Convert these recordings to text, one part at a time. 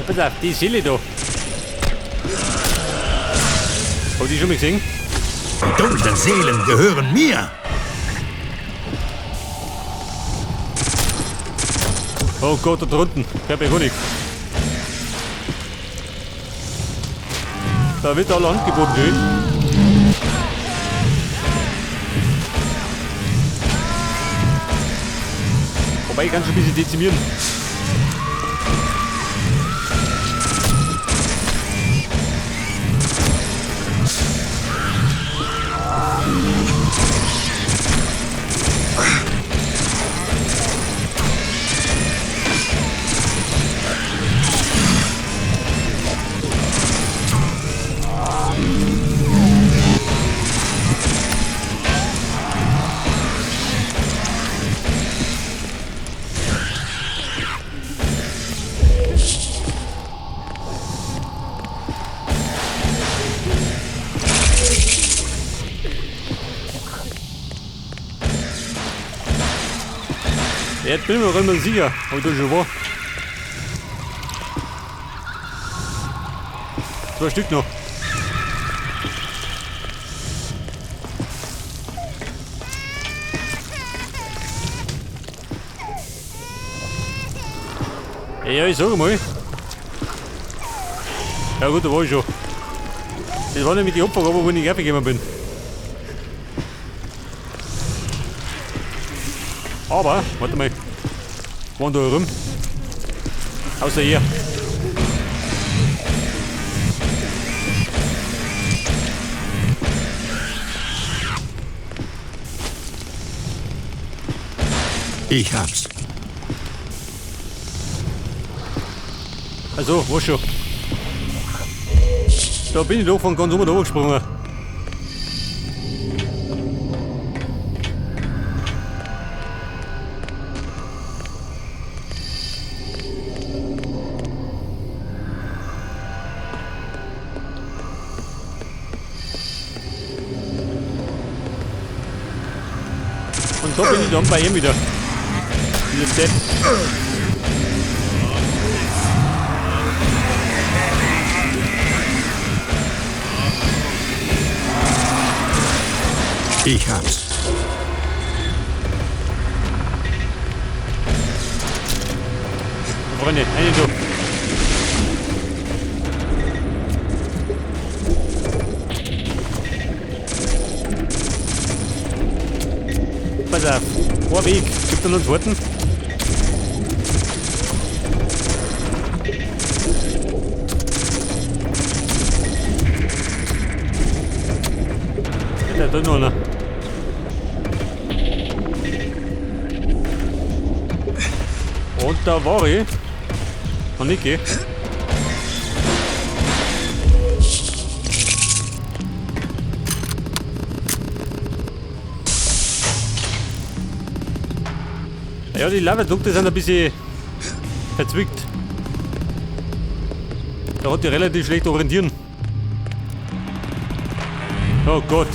Pass auf, die Seele da. Habt ihr schon mal gesehen? Die dunklen Seelen gehören mir. Oh Gott, da drunten. Hör mir gar nichts. Da wird alle angeboten, du. Wobei, ich kann schon ein bisschen dezimieren. Jetzt bin ich mir immer sicher, ob das schon war. 2 Stück noch. Ja, ich sag mal. Ja gut, da war ich schon. Das war nämlich die Opfer, wo ich aufgegangen bin. Aber, warte mal. Waren da rum? Außer hier. Ich hab's. Also, war schon. Da bin ich doch von ganz oben da gesprungen. Und da bin ich dann bei ihm wieder. Dieser Depp. Ich hab's. Freunde, eine du. Pass auf, ein Weg, gibt er noch warten? Ja, da noch einer. Und da war ich. Kann nicht gehen. Ja, die Lavadukte sind ein bisschen verzwickt. Da hat die relativ schlecht orientieren. Oh Gott.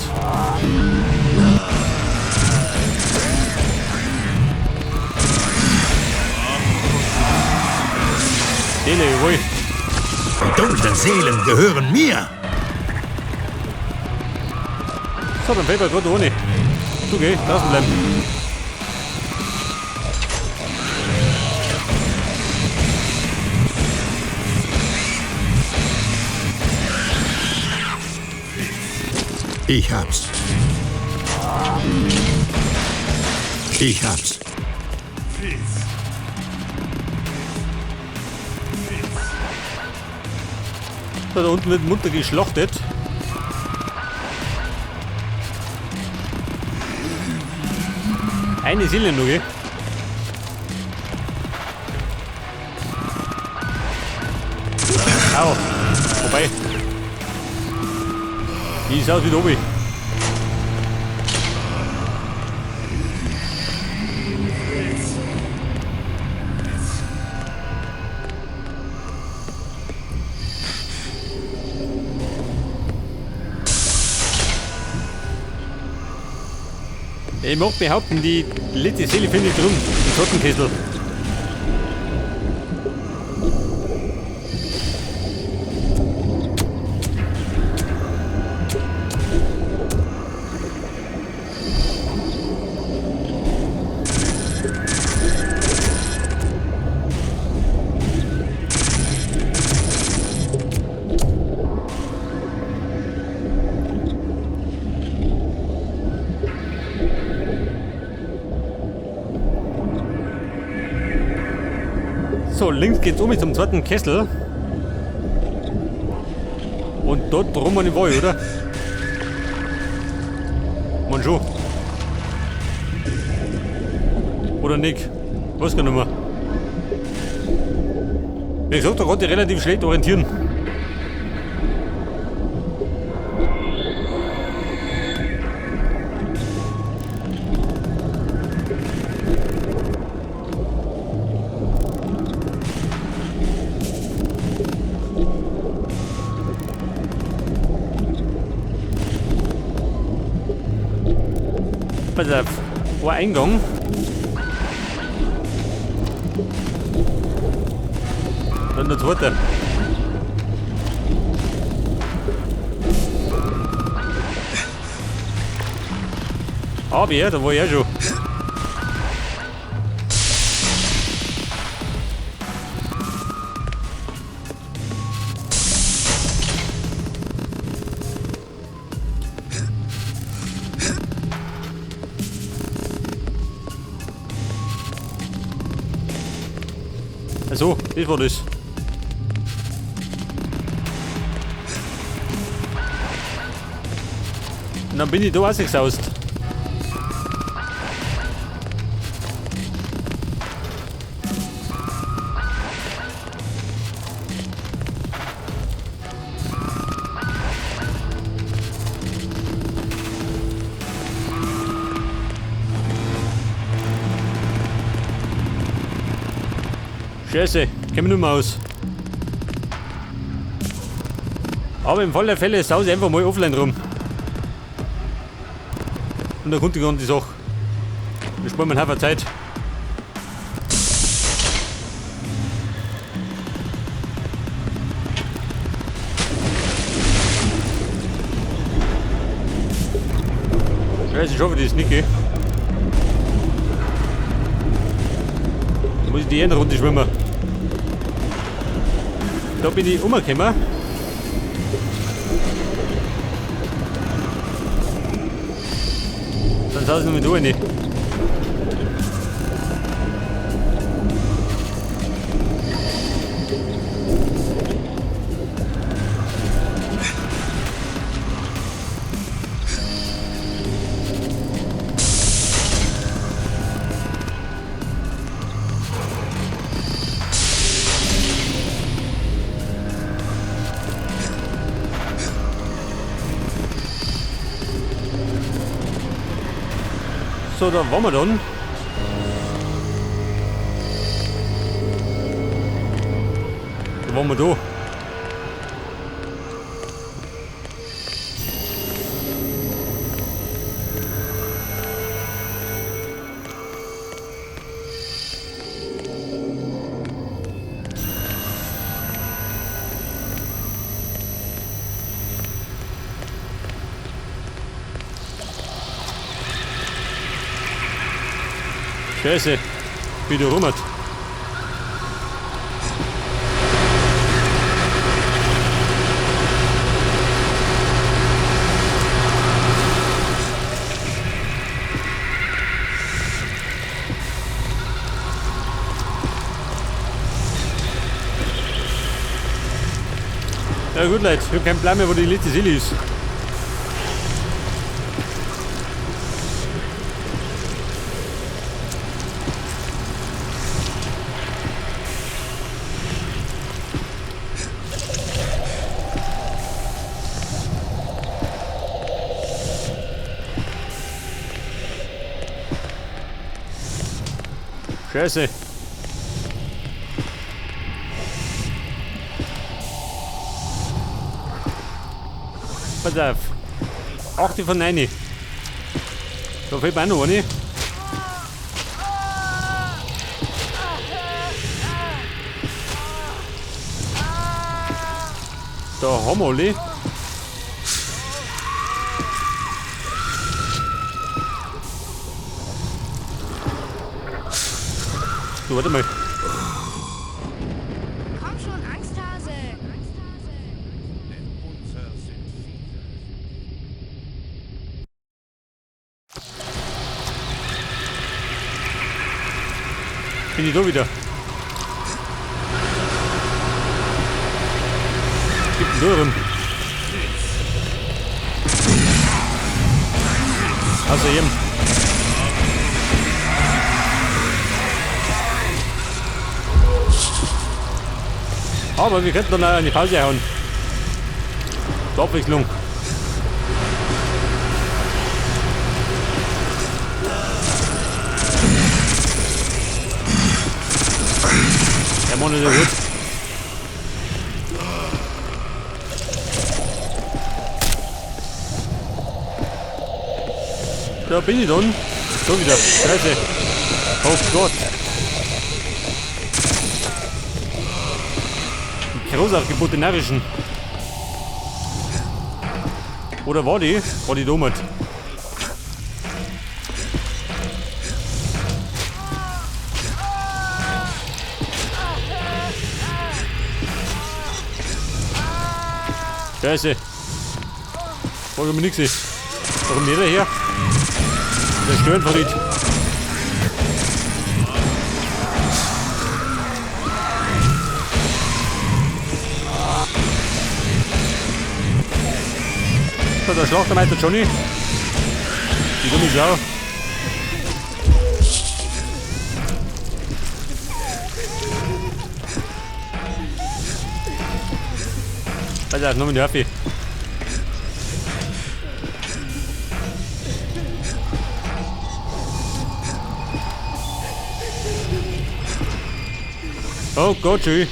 Seele, jawohl. Die dunklen Seelen gehören mir. So, dann fällt er gerade ohne. Du geh, draußen bleiben. Ich hab's. Ich hab's. Da unten wird munter geschlachtet. Eine Seele nur, gell? Au. Vorbei. Die ist aus wie oben. Ich mag behaupten, die letzte Seele finde ich drum, im Schottenkessel. Achso, links geht's um zum zweiten Kessel. Und dort drum an die Wolle, oder? Man schon. Oder nicht? Was kann ich mehr? Wie gesagt, da konnte ich relativ schlecht orientieren. Pass auf, ein Eingang. Dann der zweite. Aber ja, da war ich auch schon. Also, das war das. Und dann bin ich da rausgesaust. Scheiße, käme nicht mehr aus. Aber im Fall der Fälle sause ich einfach mal offline rum. Und dann kommt die ganze Sache. Wir sparen mir einen Haufen Zeit. Scheiße, ich hoffe, das ist nicht, gell? Da muss ich die eine Runde schwimmen. Da bin ich umgekommen. Dann sausen wir mit rein. So, da waren wir dann. Da waren wir da. Scheiße, wieder rummert. Ja gut Leute, ich hab keinen Plan mehr, wo die letzte Seele ist. Scheiße. Pass auf. 8 von 9. Da fehlt mir auch noch eine. Da haben wir alle. So, warte mal. Komm schon, Angsthase. Bin ich da wieder? Dürren. Also eben. Aber wir könnten noch eine Pause hauen. Zur Abwechslung. Der Mann ist ja gut. Da bin ich dann. So wieder. Scheiße. Oh Gott. Die Großaufgebote narrischen. Oder war die? War die dummert? Scheiße. Frage mir nichts. Warum nicht her? Der Störenverriet. So, der Schlachtermeister Johnny. Die dumme Sau. Pass auf, noch mit Nervi. Oh Gott, schön.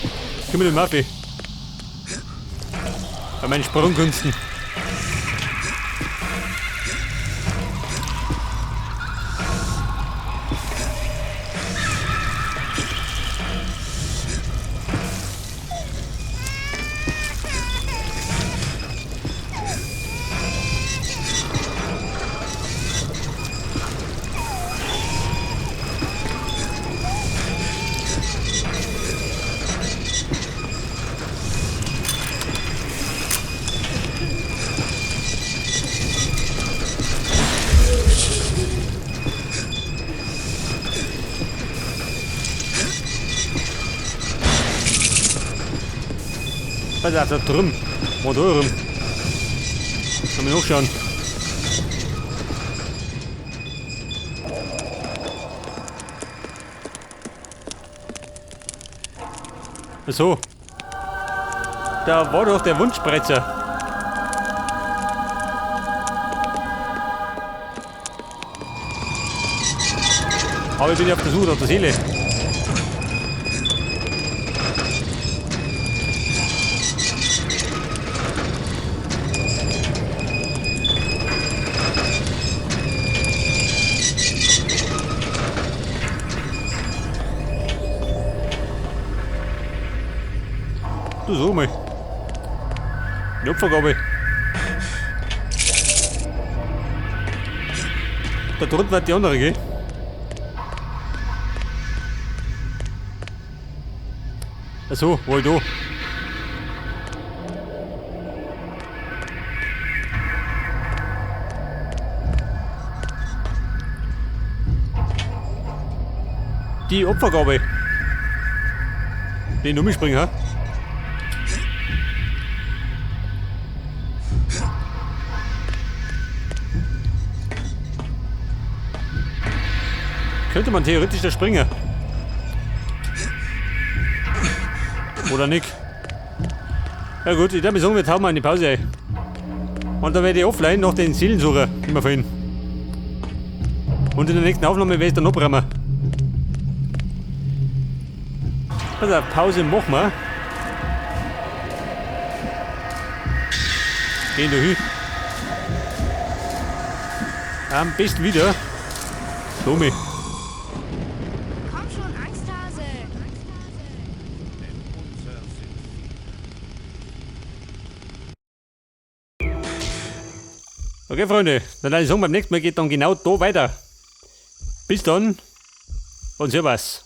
Komm mit dem Murphy. Bei meinen Sprungkünsten. Was ist da drüben? Wo drüben? Kann man hochschauen. So. Da war doch der Wunschbrecher. Aber ich bin ja auf der Suche nach der Seele. Du so mal. Die Opfergabe. Da drunten wird die andere, gell? Achso, wo ich da? Die Opfergabe. Den umspringen, ha? Könnte man theoretisch da springen. Oder nicht? Ja gut, ich würde sagen, wir tauchen mal in die Pause ein. Und dann werde ich offline nach den Seelen suchen, immer vorhin. Und in der nächsten Aufnahme werde ich dann abbrechen. Also Pause machen wir. Gehen da hin. Am besten wieder. Tommy. Komm schon, Angsthase. Okay, Freunde, dann würde ich sagen, beim nächsten Mal geht dann genau da weiter. Bis dann und servus.